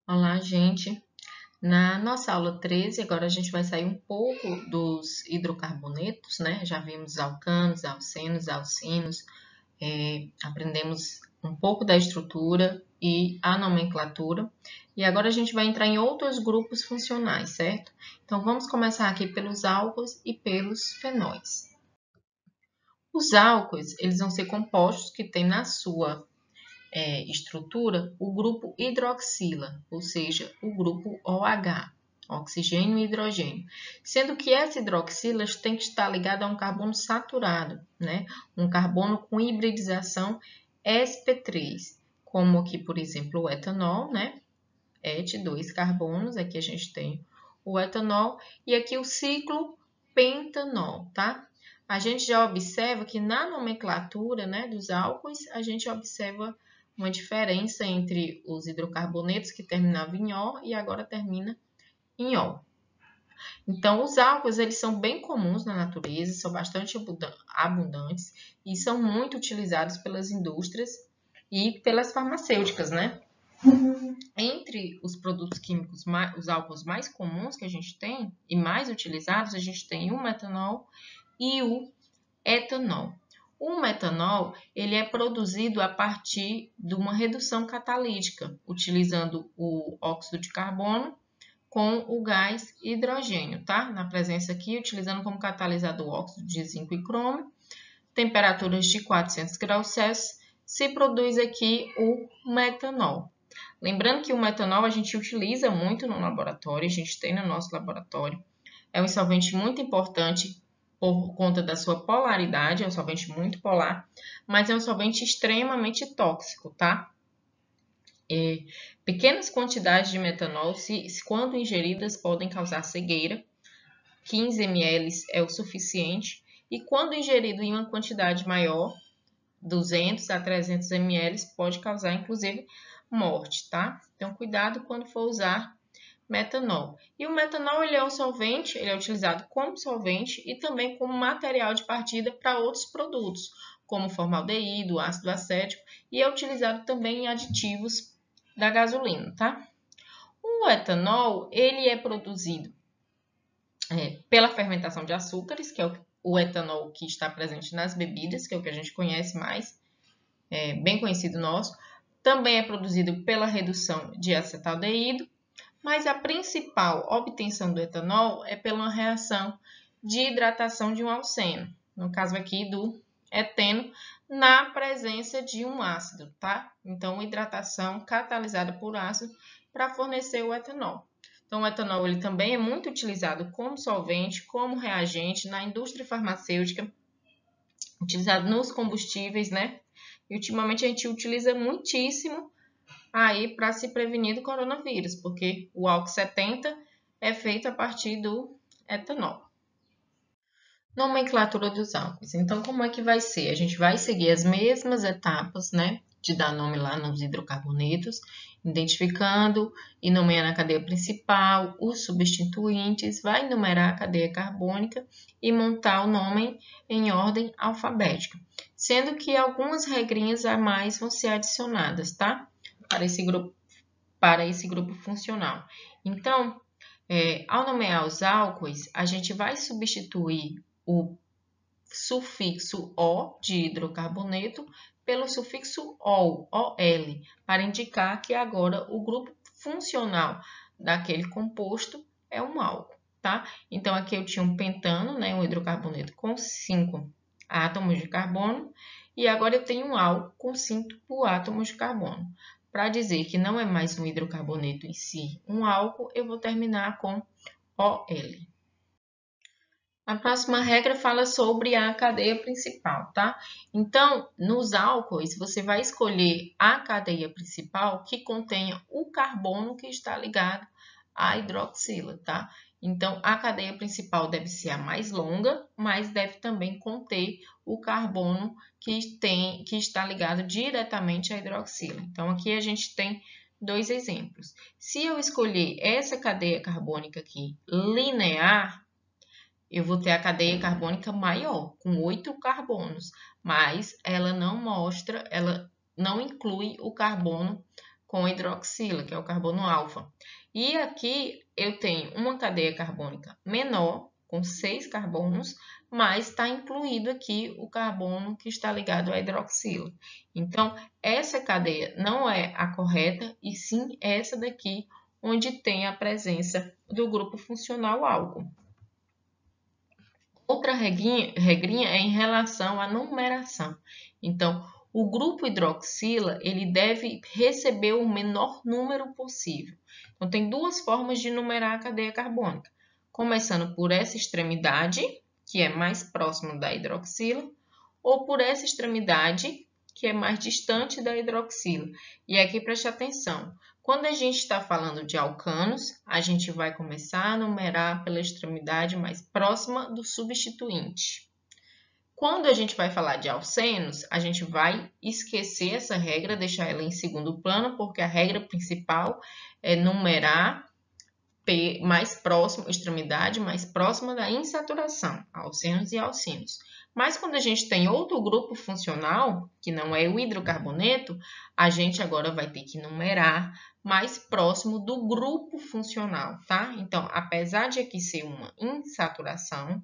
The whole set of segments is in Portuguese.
Olá, gente. Na nossa aula 13, agora a gente vai sair um pouco dos hidrocarbonetos, né? Já vimos alcanos, alcenos, alcinos, aprendemos um pouco da estrutura e a nomenclatura. E agora a gente vai entrar em outros grupos funcionais, certo? Então, vamos começar aqui pelos álcools e pelos fenóis. Os álcools, eles vão ser compostos que têm na sua estrutura o grupo hidroxila, ou seja, o grupo OH, oxigênio e hidrogênio, sendo que essa hidroxila tem que estar ligada a um carbono saturado, né? Um carbono com hibridização sp3, como aqui, por exemplo, o etanol, né? Et, 2 carbonos, aqui a gente tem o etanol, e aqui o ciclo pentanol, tá? A gente já observa que na nomenclatura, né, dos álcools, a gente observa uma diferença entre os hidrocarbonetos que terminavam em O e agora termina em O. Então, os álcools, eles são bem comuns na natureza, são bastante abundantes e são muito utilizados pelas indústrias e pelas farmacêuticas, né? Entre os produtos químicos, os álcools mais comuns que a gente tem e mais utilizados, a gente tem o metanol e o etanol. O metanol, ele é produzido a partir de uma redução catalítica, utilizando o óxido de carbono com o gás hidrogênio, tá? Na presença aqui, utilizando como catalisador o óxido de zinco e crômio, temperaturas de 400 graus Celsius, se produz aqui o metanol. Lembrando que o metanol a gente utiliza muito no laboratório, a gente tem no nosso laboratório. É um solvente muito importante por conta da sua polaridade, é um solvente muito polar, mas é um solvente extremamente tóxico, tá? Pequenas quantidades de metanol, quando ingeridas, podem causar cegueira. 15 ml é o suficiente. E quando ingerido em uma quantidade maior, 200 a 300 ml, pode causar, inclusive, morte, tá? Então, cuidado quando for usar metanol. E o metanol, ele é um solvente, ele é utilizado como solvente e também como material de partida para outros produtos, como formaldeído, ácido acético, e é utilizado também em aditivos da gasolina, tá? O etanol, ele é produzido pela fermentação de açúcares, que é o etanol que está presente nas bebidas, que é o que a gente conhece mais, bem conhecido nosso. Também é produzido pela redução de acetaldeído, mas a principal obtenção do etanol é pela reação de hidratação de um alceno, no caso aqui do eteno, na presença de um ácido, tá? Então, hidratação catalisada por ácido para fornecer o etanol. Então, o etanol ele também é muito utilizado como solvente, como reagente na indústria farmacêutica, utilizado nos combustíveis, né? E ultimamente a gente utiliza muitíssimo aí para se prevenir do coronavírus, porque o álcool 70 é feito a partir do etanol. Nomenclatura dos álcools. Então, como é que vai ser? A gente vai seguir as mesmas etapas, né? De dar nome lá nos hidrocarbonetos, identificando e nomeando a cadeia principal, os substituintes, vai numerar a cadeia carbônica e montar o nome em ordem alfabética. Sendo que algumas regrinhas a mais vão ser adicionadas, tá? Para esse grupo funcional. Então, ao nomear os álcools, a gente vai substituir o sufixo O de hidrocarboneto pelo sufixo OL, para indicar que agora o grupo funcional daquele composto é um álcool, tá? Então, aqui eu tinha um pentano, né, um hidrocarboneto com 5 átomos de carbono, e agora eu tenho um álcool com 5 átomos de carbono. Para dizer que não é mais um hidrocarboneto em si, um álcool, eu vou terminar com OL. A próxima regra fala sobre a cadeia principal, tá? Então, nos álcoois, você vai escolher a cadeia principal que contenha o carbono que está ligado à hidroxila, tá? Então, a cadeia principal deve ser a mais longa, mas deve também conter o carbono que está ligado diretamente à hidroxila. Então, aqui a gente tem dois exemplos. Se eu escolher essa cadeia carbônica aqui linear, eu vou ter a cadeia carbônica maior, com 8 carbonos, mas ela não mostra, ela não inclui o carbono com hidroxila, que é o carbono alfa. E aqui eu tenho uma cadeia carbônica menor, com 6 carbonos, mas está incluído aqui o carbono que está ligado à hidroxila. Então, essa cadeia não é a correta, e sim essa daqui, onde tem a presença do grupo funcional álcool. Outra regrinha é em relação à numeração. Então, o grupo hidroxila, ele deve receber o menor número possível. Então, tem duas formas de numerar a cadeia carbônica. Começando por essa extremidade, que é mais próxima da hidroxila, ou por essa extremidade, que é mais distante da hidroxila. E aqui preste atenção. Quando a gente está falando de alcanos, a gente vai começar a numerar pela extremidade mais próxima do substituinte. Quando a gente vai falar de alcenos, a gente vai esquecer essa regra, deixar ela em segundo plano, porque a regra principal é numerar mais próximo, extremidade mais próxima da insaturação, alcenos e alcinos. Mas quando a gente tem outro grupo funcional, que não é o hidrocarboneto, a gente agora vai ter que numerar mais próximo do grupo funcional, tá? Então, apesar de aqui ser uma insaturação,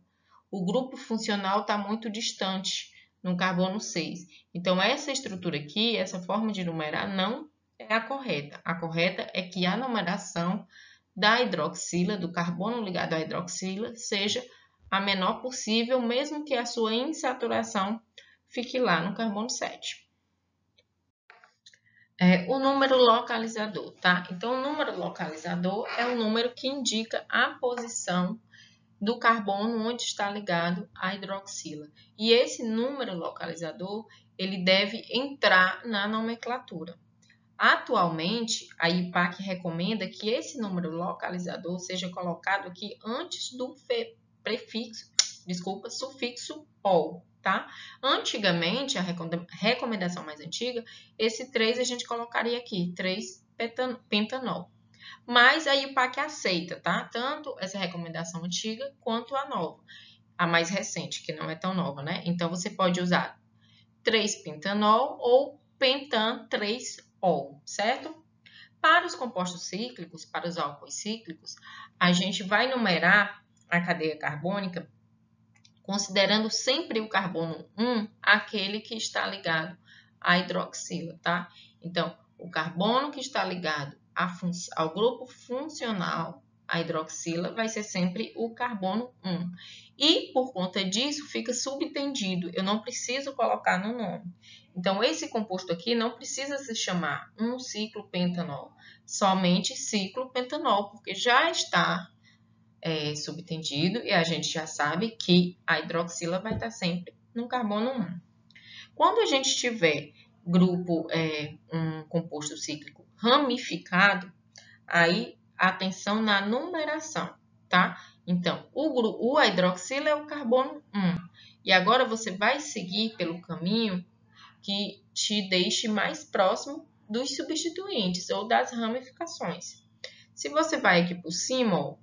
o grupo funcional está muito distante no carbono 6. Então, essa estrutura aqui, essa forma de numerar não é a correta. A correta é que a numeração da hidroxila, do carbono ligado à hidroxila, seja a menor possível, mesmo que a sua insaturação fique lá no carbono 7. O número localizador, tá? Então, o número localizador é o número que indica a posição do carbono onde está ligado à hidroxila. E esse número localizador, ele deve entrar na nomenclatura. Atualmente, a IUPAC recomenda que esse número localizador seja colocado aqui antes do sufixo ol, tá? Antigamente, a recomendação mais antiga, esse 3 a gente colocaria aqui, 3-pentanol. Mas a IUPAC aceita, tá? Tanto essa recomendação antiga quanto a nova, a mais recente, que não é tão nova, né? Então, você pode usar 3-pentanol ou pentan 3-ol, certo? Para os compostos cíclicos, para os álcoois cíclicos, a gente vai numerar a cadeia carbônica considerando sempre o carbono 1, aquele que está ligado à hidroxila, tá? Então, o carbono que está ligado ao grupo funcional, a hidroxila, vai ser sempre o carbono 1. E, por conta disso, fica subentendido. Eu não preciso colocar no nome. Então, esse composto aqui não precisa se chamar 1-ciclopentanol, somente ciclopentanol, porque já está subtendido e a gente já sabe que a hidroxila vai estar sempre no carbono 1. Quando a gente tiver um composto cíclico ramificado, aí atenção na numeração, tá? Então, a hidroxila é o carbono 1. E agora você vai seguir pelo caminho que te deixe mais próximo dos substituintes ou das ramificações. Se você vai aqui por cima, ó,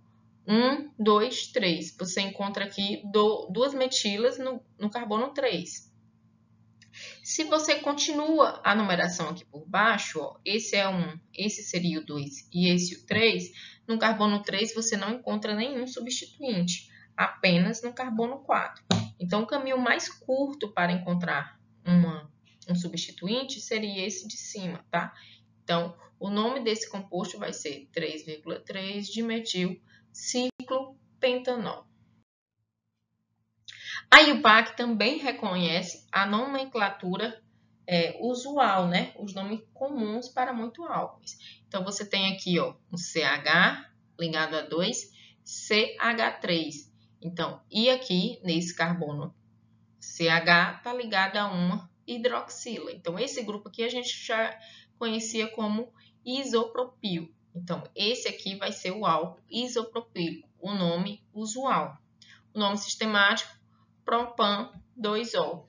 1, 2, 3, você encontra aqui duas metilas no carbono 3. Se você continua a numeração aqui por baixo, ó, esse é 1, esse seria o 2 e esse o 3, no carbono 3 você não encontra nenhum substituinte, apenas no carbono 4. Então, o caminho mais curto para encontrar um substituinte seria esse de cima, tá? Então, o nome desse composto vai ser 3,3-dimetil ciclopentanol. A IUPAC também reconhece a nomenclatura usual, né? Os nomes comuns para muitos álcoois. Então, você tem aqui ó, um CH ligado a 2, CH3. Então, e aqui nesse carbono CH está ligado a uma hidroxila. Então, esse grupo aqui a gente já conhecia como isopropílico. Então, esse aqui vai ser o álcool isopropílico, o nome usual. O nome sistemático, propan-2-ol.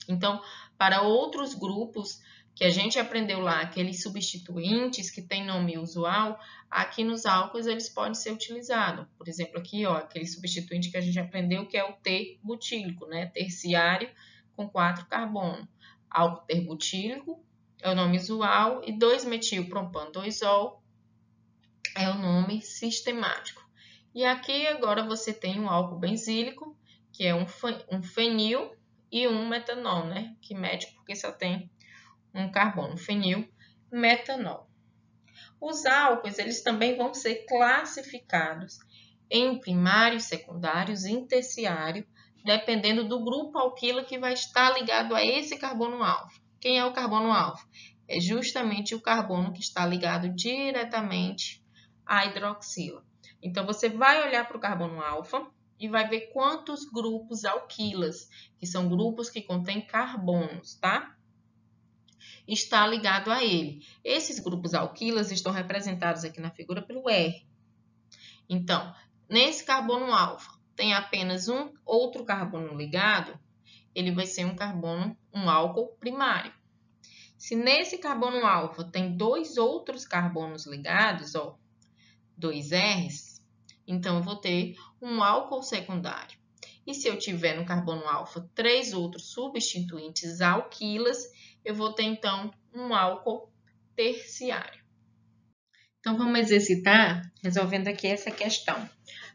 Então, para outros grupos que a gente aprendeu lá, aqueles substituintes que tem nome usual, aqui nos álcoois eles podem ser utilizados. Por exemplo, aqui, ó, aquele substituinte que a gente aprendeu que é o T-butílico, né? Terciário com 4 carbono. Álcool terbutílico é o nome usual, e 2-metil-propan-2-ol é o nome sistemático. E aqui agora você tem um álcool benzílico, que é um fenil e um metanol, né? Que mete porque só tem um carbono, fenil, metanol. Os álcools, eles também vão ser classificados em primários, secundários e terciário, dependendo do grupo alquilo que vai estar ligado a esse carbono alfa. Quem é o carbono alfa? É justamente o carbono que está ligado diretamente à hidroxila. Então, você vai olhar para o carbono alfa e vai ver quantos grupos alquilas, que são grupos que contêm carbonos, tá? Está ligado a ele. Esses grupos alquilas estão representados aqui na figura pelo R. Então, nesse carbono alfa tem apenas um outro carbono ligado, ele vai ser um álcool primário. Se nesse carbono alfa tem dois outros carbonos ligados, ó, dois R's, então eu vou ter um álcool secundário. E se eu tiver no carbono alfa 3 outros substituintes alquilas, eu vou ter então um álcool terciário. Então vamos exercitar resolvendo aqui essa questão.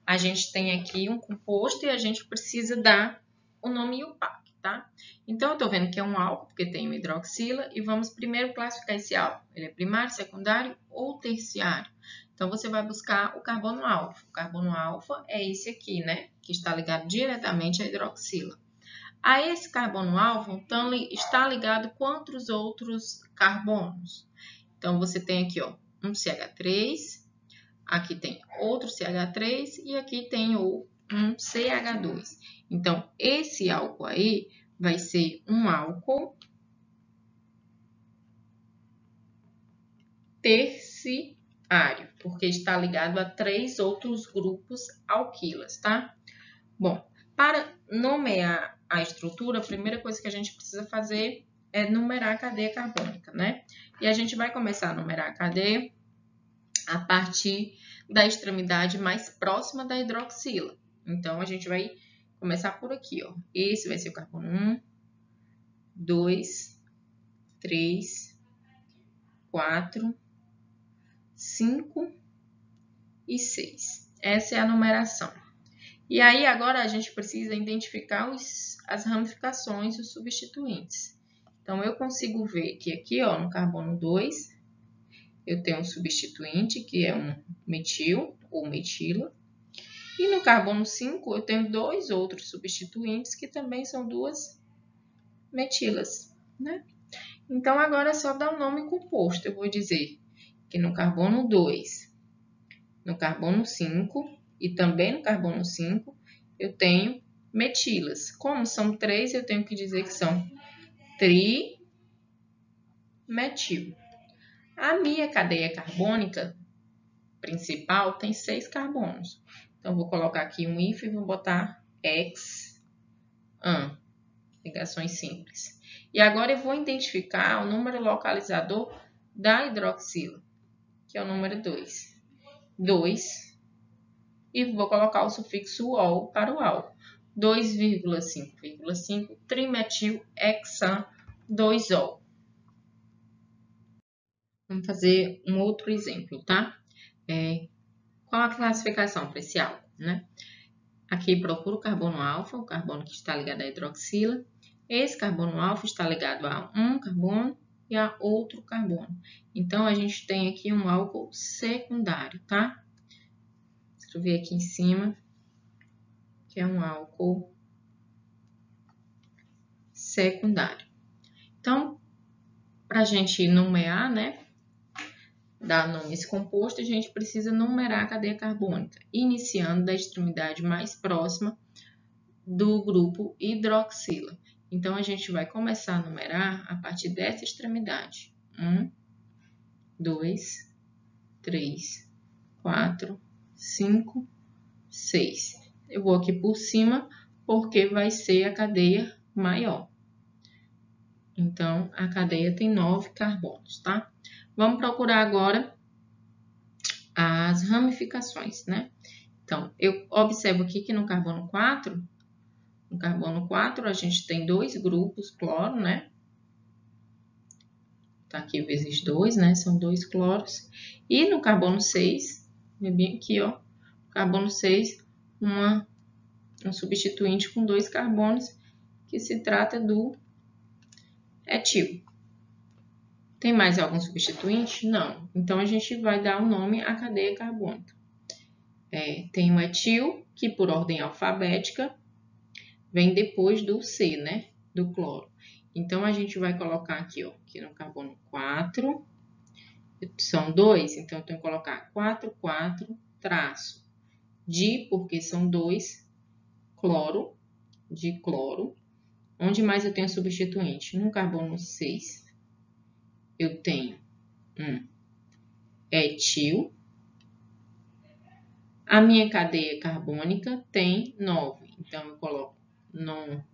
A gente tem aqui um composto e a gente precisa dar o nome IUPAC, tá? Então eu estou vendo que é um álcool porque tem o hidroxila e vamos primeiro classificar esse álcool. Ele é primário, secundário ou terciário? Então, você vai buscar o carbono alfa. O carbono alfa é esse aqui, né? Que está ligado diretamente à hidroxila. A esse carbono alfa, então, está ligado quantos outros carbonos? Então, você tem aqui, ó, um CH3, aqui tem outro CH3 e aqui tem um CH2. Então, esse álcool aí vai ser um álcool terciário, porque está ligado a 3 outros grupos alquilas, tá? Bom, para nomear a estrutura, a primeira coisa que a gente precisa fazer é numerar a cadeia carbônica, né? E a gente vai começar a numerar a cadeia a partir da extremidade mais próxima da hidroxila. Então, a gente vai começar por aqui, ó. Esse vai ser o carbono 1, 2, 3, 4, 5 e 6. Essa é a numeração. E aí, agora, a gente precisa identificar as ramificações, os substituintes. Então, eu consigo ver que aqui, ó, no carbono 2, eu tenho um substituinte, que é um metil ou metila. E no carbono 5, eu tenho dois outros substituintes, que também são duas metilas, né? Então, agora é só dar um nome composto. Eu vou dizer que no carbono 2, no carbono 5 e também no carbono 5, eu tenho metilas. Como são 3, eu tenho que dizer que são trimetil. A minha cadeia carbônica principal tem 6 carbonos. Então, vou colocar aqui um if e vou botar hex-an, ligações simples. E agora eu vou identificar o número localizador da hidroxila, que é o número 2. 2. E vou colocar o sufixo ol para o álcool. 2,5,5 trimetil hexan 2-ol. Vamos fazer um outro exemplo, tá? Qual a classificação para esse álcool, né? Aqui procura o carbono alfa, o carbono que está ligado à hidroxila. Esse carbono alfa está ligado a um carbono e a outro carbono. Então, a gente tem aqui um álcool secundário, tá? Escrevi aqui em cima que é um álcool secundário. Então, para a gente nomear, né, dar nome a esse composto, a gente precisa numerar a cadeia carbônica, iniciando da extremidade mais próxima do grupo hidroxila. Então, a gente vai começar a numerar a partir dessa extremidade. 1, 2, 3, 4, 5, 6. Eu vou aqui por cima porque vai ser a cadeia maior. Então, a cadeia tem 9 carbonos, tá? Vamos procurar agora as ramificações, né? Então, eu observo aqui que no carbono 4, a gente tem 2 grupos cloro, né? tá aqui vezes 2, né? São 2 cloros. E no carbono 6, é bem aqui, ó, carbono 6, um substituinte com 2 carbonos, que se trata do etil. Tem mais algum substituinte? Não. Então, a gente vai dar o nome à cadeia carbônica. Tem o etil, que por ordem alfabética vem depois do C, né? Do cloro. Então, a gente vai colocar aqui, ó, aqui no carbono 4, são 2, então eu tenho que colocar 4, 4, traço, porque são 2, cloro, de cloro. Onde mais eu tenho substituinte? No carbono 6, eu tenho etil. A minha cadeia carbônica tem 9, então eu coloco nan.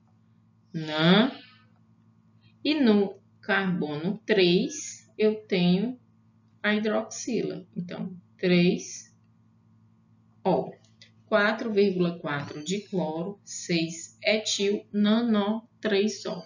E no carbono 3, eu tenho a hidroxila. Então, 3O. 4,4 de cloro, 6 etil, nanó, 3O.